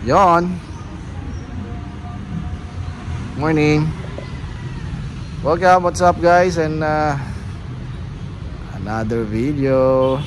Yon. Morning. Welcome, what's up guys, and another video.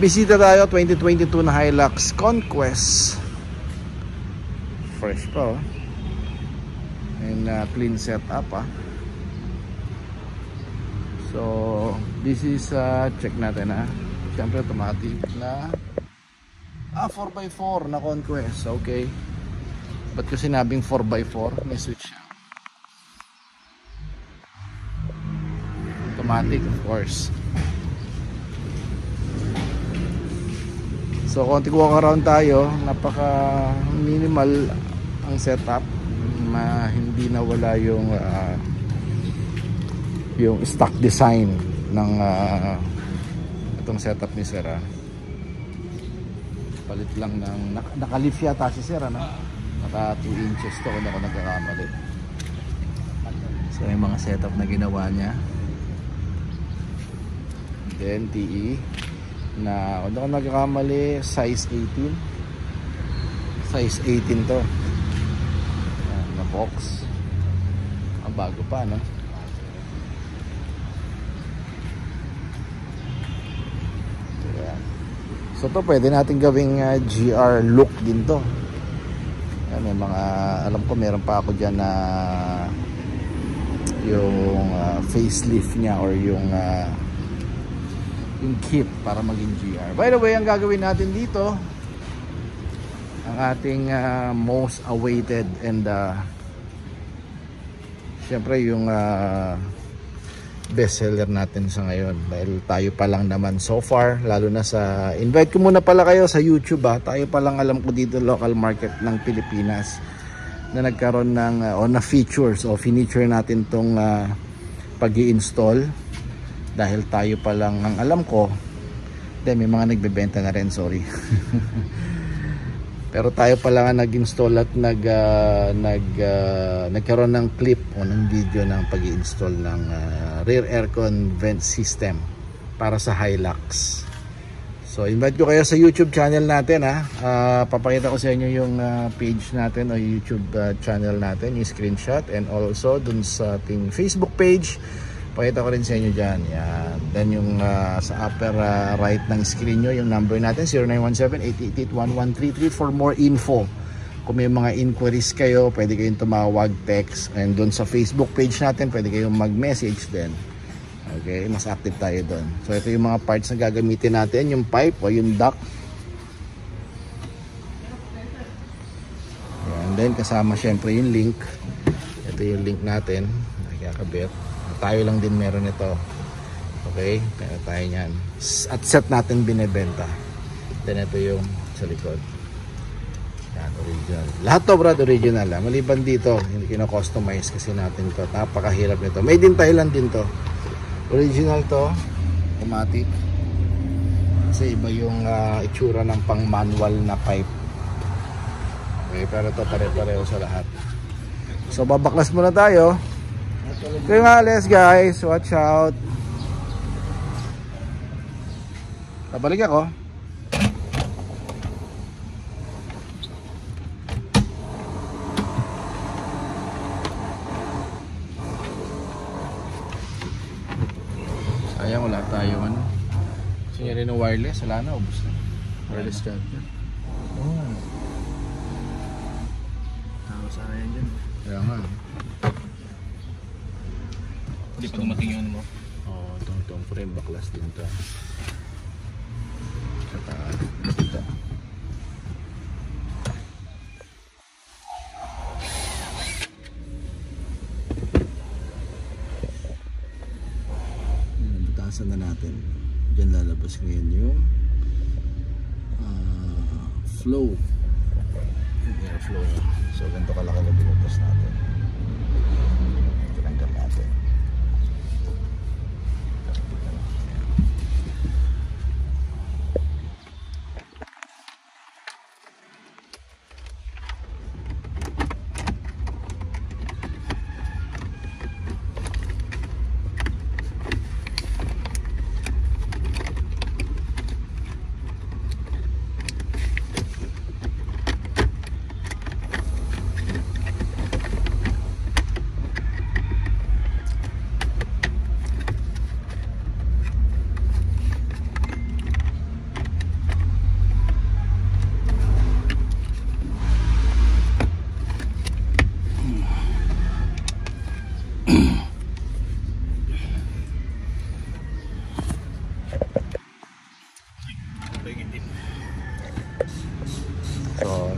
Bisita tayo 2022 na Hilux Conquest. Fresh pa, oh. And clean setup, ah. So this is check natin, ah. Siyempre automatic na 4x4 na Conquest. Okay. Ba't ko sinabing 4x4? May switch siya. Automatic, of course. So konting walk around tayo. Napaka minimal ang setup. Hindi nawala yung stock design ng itong setup ni Sir. Palit lang ng nakalift yata si Sir, ano? Naka 2 inches to kung ako nagkakamali. So yung mga setup na ginawa niya. Then TE na kung ako nagkakamali, size 18. Size 18 to. Yan, na box. Ang bago pa, no? So to pwede natin gawing GR look din to. Yan, may mga, alam ko meron pa ako dyan na yung facelift niya or yung kit para maging GR. By the way, ang gagawin natin dito, ang ating most awaited and syempre yung best seller natin sa ngayon, dahil tayo pa lang naman so far, lalo na sa invite ko muna pala kayo sa YouTube, tayo pa lang alam ko dito local market ng Pilipinas na nagkaroon ng na features o finiture natin tong pag-i-install, dahil tayo pa lang ang alam ko. May mga nagbebenta na rin, sorry. Pero tayo pa lang nag-install at nagkaroon ng clip o ng video ng pag-i-install ng rear aircon vent system para sa Hilux. So invite ko kayo sa YouTube channel natin, papakita ko sa inyo yung page natin o YouTube channel natin, yung screenshot, and also dun sa ating Facebook page. Pakita ko rin sa inyo dyan. Yan. Then yung sa upper right ng screen nyo, yung number natin 0917-888-1133 for more info. Kung may mga inquiries kayo, pwede kayong tumawag, text, and doon sa Facebook page natin pwede kayong mag-message din. Okay, mas active tayo doon. So ito yung mga parts na gagamitin natin, yung pipe o yung duct. And then kasama syempre yung link. Ito yung link natin, nakakabit. Tayo lang din meron ito. Okay, meron tayo nyan. At set natin binebenta. Then ito yung sa likod. Yan, original. Lahat to brad, original. Maliban dito, hindi kino-customize kasi natin to. Napakahirap nito. Made in Thailand din to. Original to. Automatic. Kasi iba yung itsura ng pang manual na pipe. Okay, pero to pare-pareho sa lahat. So babaklas muna tayo. Okay nga, let's guys, watch out. Babalik ako. Sayang wala tayo ano. Gusto niya rin ng wireless, wala na, ubos na. Wireless charger. Oh. Tama sana yan dyan. Kaya nga. Hindi pa dumating yun mo. Oo, itong frame baklas din ito. Saka ito. Butasan na natin. Diyan lalabas ngayon yung flow. Yung airflow. So ganito kalaki na binutas natin. Tinanggal natin.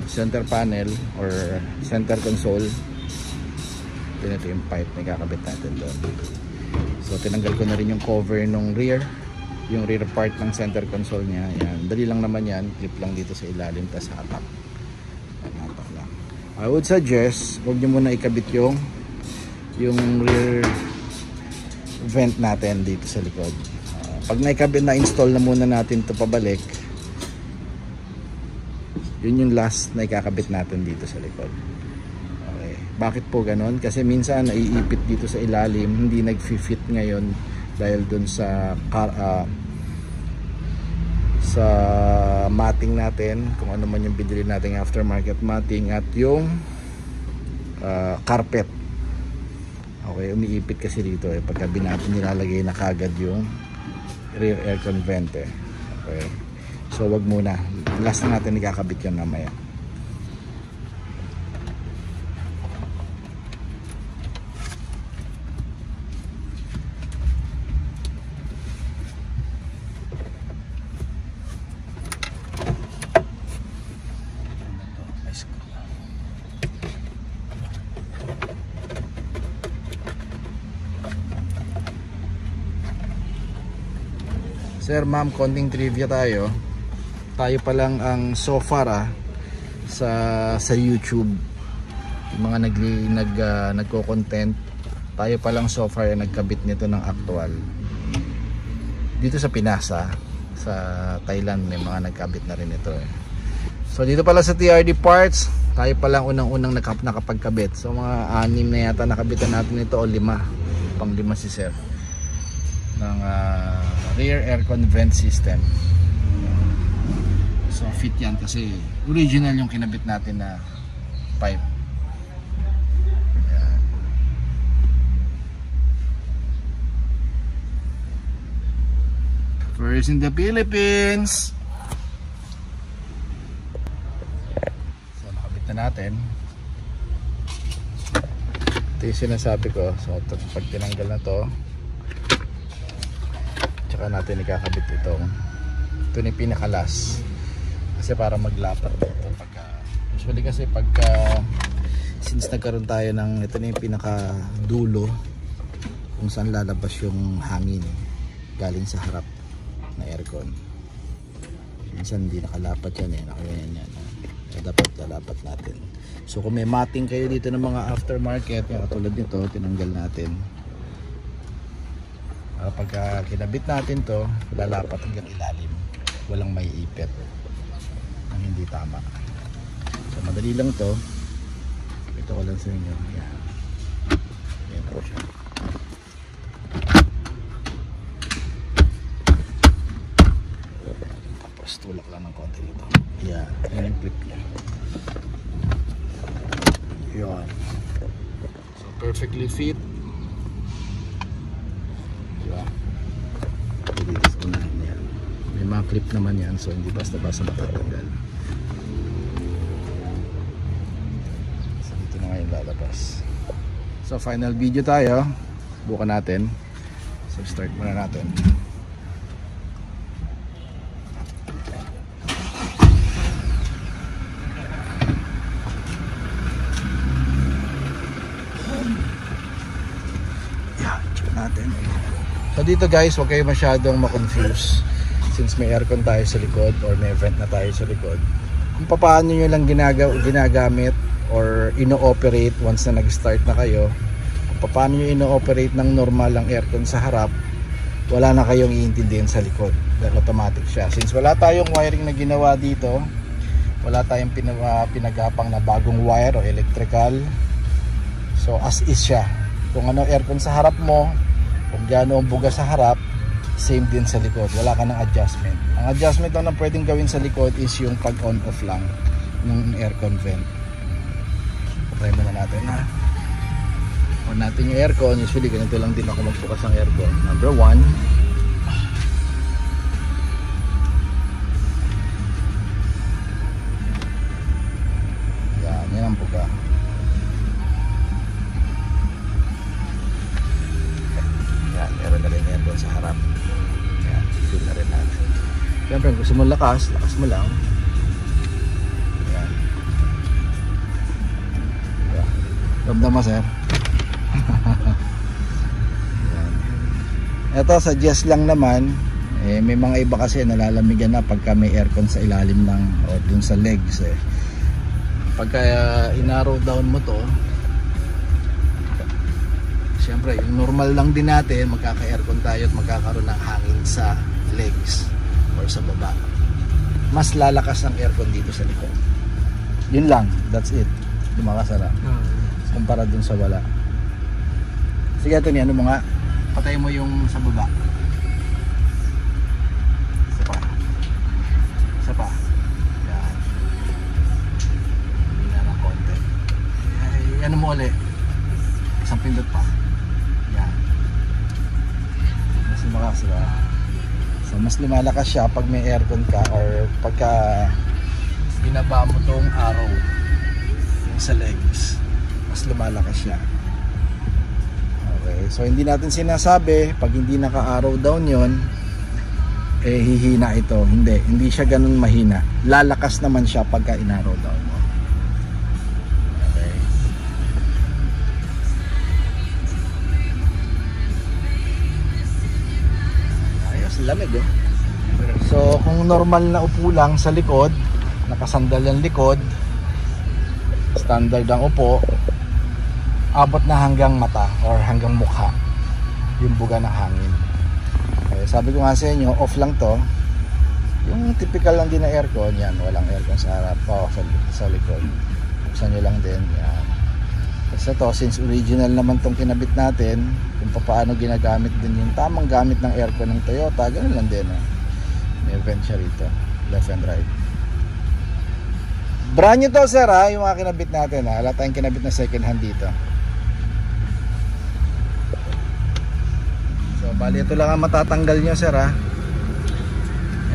center panel or center console. Then ito yung pipe na kakabit natin doon. So tinanggal ko na rin yung cover nung rear, yung rear part ng center console niya. Yan, dali lang naman yan, clip lang dito sa ilalim, tas hatak. Hatak lang. I would suggest huwag nyo muna ikabit yung rear vent natin dito sa likod. Pag naikabit na install na muna natin ito pabalik, yun yung last na ikakabit natin dito sa likod. Okay. Bakit po ganon? Kasi minsan naiipit dito sa ilalim, hindi nag-fit ngayon dahil dun sa matting natin, kung ano man yung binili nating aftermarket matting, at yung carpet. Okay, umiipit kasi dito pagka natin nilalagay na kagad yung rear aircon vent Okay. So wag muna, last na natin ikakabit yan mamaya. Sir, ma'am, konting trivia tayo. Tayo pa lang ang so far sa YouTube, yung mga nagko-content, tayo pa lang so far nagkabit nito ng actual. Dito sa Pinas, sa Thailand may mga nagkabit na rin ito So dito pala sa TRD Parts, tayo pa lang unang-unang nakapagkabit. So mga 6 na yata nakabitan natin ito o 5. Pang 5 si sir. Ng rear aircon vent system. So fit yan kasi original yung kinabit natin na pipe. Yan. First in the Philippines. So nakabit na natin. Ito yung sinasabi ko. So pag tinanggal na to, tsaka natin ikakabit ito na yung pinakalas kasi para maglapat dito pagka, usually kasi pagka since nagkaroon tayo ng ito na yung pinaka dulo kung saan lalabas yung hangin galing sa harap na aircon, minsan hindi nakalapat yan nakaganyan yan so dapat lalapat natin. So kung may matting kayo dito ng mga aftermarket katulad nito, tinanggal natin. Pagka kinabit natin to, lalapat hanggang ilalim, walang may ipit ang hindi tama. So madali lang to, ito ko lang sa inyo. Yan po siya. Tapos tulak lang ng konti dito. Yan yung clip niya. Yan. So perfectly fit. May mga clip naman yan, so hindi basta-basta matatanggal. So dito na ngayon lalabas. So final video tayo, bukan natin. So start muna natin. Yan, check natin. So dito guys, huwag kayo masyadong makonfuse since may aircon tayo sa likod or may vent na tayo sa likod. Kung paano nyo lang ginagamit or ino-operate once na nag-start na kayo, kung paano nyo ino-operate ng normal ang aircon sa harap, wala na kayong iintindihan sa likod dahil automatic siya. Since wala tayong wiring na ginawa dito, wala tayong pinagapang na bagong wire o electrical, so as is siya. Kung ano aircon sa harap mo, kung gaano ang buga sa harap, same din sa likod, wala ka ng adjustment. Ang adjustment na pwedeng gawin sa likod is yung pag on off lang ng aircon vent. Try muna natin on natin yung aircon. Usually ganito lang din ako magbukas ng aircon. Number 1, yan ang buga. Yan, meron na rin aircon sa harap. Feel na rin natin. Siyempre gusto mo lakas mo lang. Ayan. Ramdam mo, sir? Yan. Ito, suggest lang naman, may mga iba kasi nalalamigan na pagka may aircon sa ilalim ng o dun sa legs pagka inarrow down mo to, syempre yung normal lang din natin, magkaka-aircon tayo at magkakaroon ng hangin sa legs or sa baba. Mas lalakas ang aircon dito sa likod. Yun lang, that's it. Lumakasara kumpara dun sa wala. Sige, ito ano mo nga, patay mo yung sa baba. Isa pa. Yan. Hindi na ng konti. Ay, ano mo ulit? Isang pindot pa. Yan. Mas lumakas, diba? So mas lumalakas siya pag may aircon ka or pagka binaba mo tong arrow yung sa legs, mas lumalakas siya. Okay, so hindi natin sinasabi pag hindi naka-arrow down yon hihina ito. Hindi siya ganun mahina. Lalakas naman siya pagka in-arrow down mo. Okay. Ayos, lamig eh. So kung normal na upo lang sa likod, nakasandal ang likod, standard ang upo, abot na hanggang mata or hanggang mukha yung buga ng hangin. Okay, sabi ko nga sa inyo, off lang to. Yung typical lang din na aircon, yan, walang aircon sa harap o sa likod. Buksan nyo lang din, yan. Kasi to, since original naman tong kinabit natin, kung paano ginagamit din yung tamang gamit ng aircon ng Toyota, ganun lang din. May vent siya rito, left and right. Brand new to, sir, ha, yung mga kinabit natin, ha. Wala tayong kinabit na second hand dito. So bali ito lang ang matatanggal nyo, sir, ha.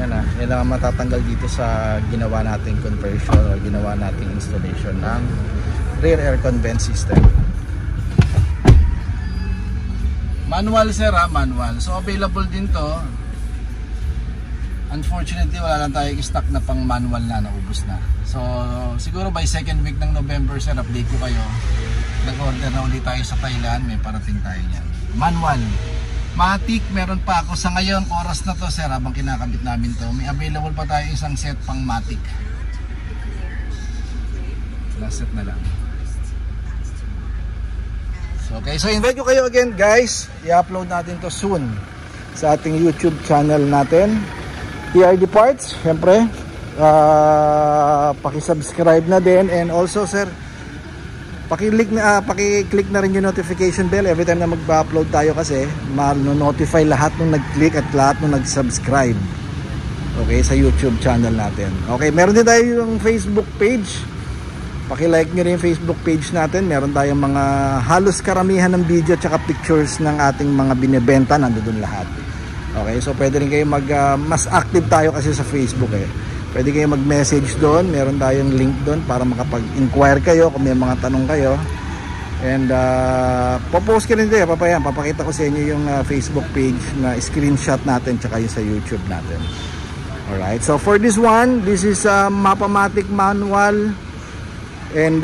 Yan, ha, yan lang ang matatanggal dito sa ginawa nating conversion or ginawa nating installation ng rear aircon vent system. Manual, sir, ha, manual. So available din to. Unfortunately wala lang tayong stock na pang manual na, naubos na. So siguro by second week ng November, sir, update ko kayo. Nag-order na ulit tayo sa Thailand, may parating tayo yan. Manual. Matic, meron pa ako sa ngayon, oras na to, sir, habang kinakabit namin to. May available pa tayo isang set pang Matic. Last set na lang. So, okay, so invite ko kayo again, guys. I-upload natin to soon sa ating YouTube channel natin. TRD Parts, syempre. Paki-subscribe na din, and also, sir, paki-click na rin yung notification bell every time na mag-upload tayo, kasi ma-notify lahat nung nag-click at lahat nung nag-subscribe, okay, sa YouTube channel natin. Okay, meron din tayo yung Facebook page. Paki-like nyo rin yung Facebook page natin. Meron tayong mga halos karamihan ng video at saka pictures ng ating mga binebenta, nandoon lahat. Okay, so pwede rin kayo mas active tayo kasi sa Facebook eh. Pwede kayo mag-message doon. Meron tayong link doon para makapag-inquire kayo kung may mga tanong kayo. And popost ko rin din, papakita ko sa inyo yung Facebook page na screenshot natin tsaka yung sa YouTube natin. Alright, so for this one, this is Mapamatic manual and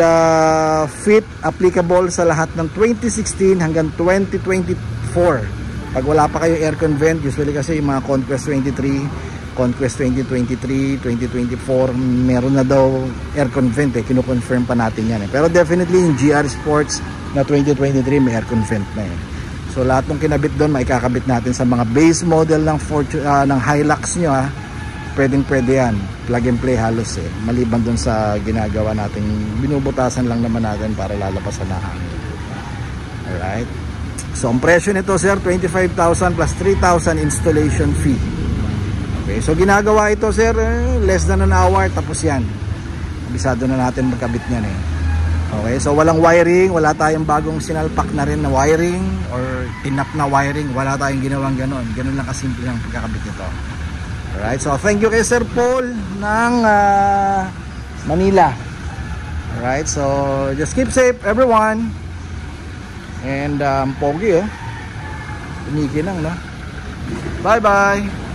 fit, applicable sa lahat ng 2016 hanggang 2024. Pag wala pa kayo aircon vent, usually kasi yung mga Conquest 23, Conquest 2023, 2024, meron na daw aircon vent eh. Kino-confirm pa natin yan eh. Pero definitely yung GR Sports na 2023 may aircon vent na eh. So lahat ng kinabit doon maikakabit natin sa mga base model ng ng Hilux nyo, ha. Pwede yan. Plug and play halos eh. Maliban doon sa ginagawa natin, binubutasan lang naman natin para lalabas na hangin. Alright. So ang presyo nito, sir, 25,000 plus 3,000 installation fee. Okay, so ginagawa ito, sir, less than an hour, tapos yan. Kabisado na natin magkabit niyan eh. Okay, so walang wiring, wala tayong bagong sinalpak na rin na wiring or tinap na wiring, wala tayong ginawang ganon. Ganon lang kasimple ang pagkakabit nito. Alright, so thank you kay Sir Paul ng Manila. Alright, so just keep safe everyone. And pogi oh. Pinikin lang, no? Bye bye.